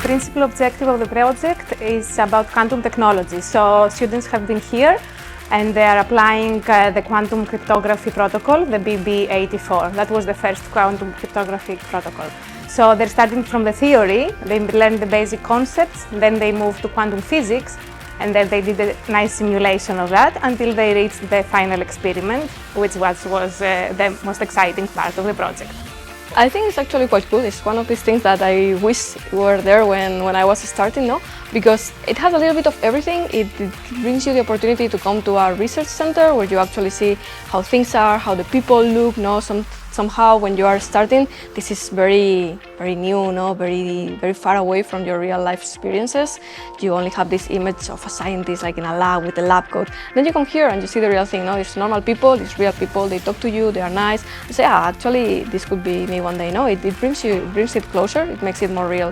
principal objective of the project is about quantum technology. So students have been here and they are applying the quantum cryptography protocol, the BIYSC. That was the first quantum cryptography protocol. So they're starting from the theory, they learn the basic concepts, then they move to quantum physics, and then they did a nice simulation of that until they reached the final experiment, which was the most exciting part of the project. I think it's actually quite cool. It's one of these things that I wish were there when I was starting, no? Because it has a little bit of everything. It brings you the opportunity to come to a research center where you actually see how things are, how the people look, no? Somehow when you are starting, this is very new, no? Very far away from your real life experiences. You only have this image of a scientist like in a lab with a lab coat. Then you come here and you see the real thing, no? It's normal people, it's real people, they talk to you, they are nice. You say, actually, this could be me one day, no? It brings it closer, it makes it more real.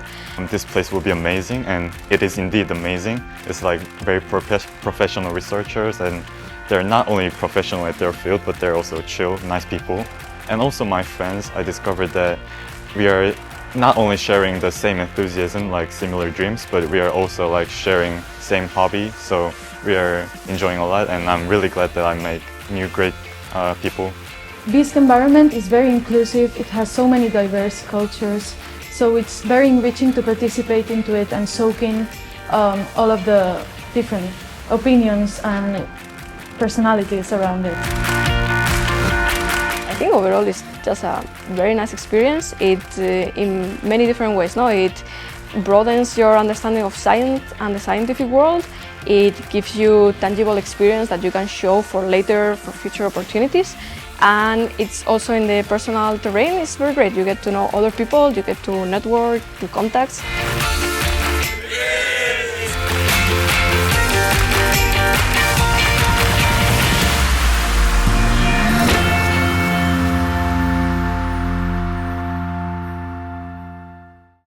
This place will be amazing, and it is indeed amazing. It's like very professional researchers, and they're not only professional at their field, but they're also chill, nice people. And also my friends, I discovered that we are not only sharing the same enthusiasm, like similar dreams, but we are also like sharing same hobby. So we are enjoying a lot, and I'm really glad that I make new great people. BIYSC environment is very inclusive. It has so many diverse cultures. So it's very enriching to participate into it and soak in all of the different opinions and personalities around it. I think overall it's just a very nice experience. It in many different ways. No, it broadens your understanding of science and the scientific world. It gives you tangible experience that you can show for later, for future opportunities. And it's also in the personal terrain. It's very great. You get to know other people, you get to network, to contacts.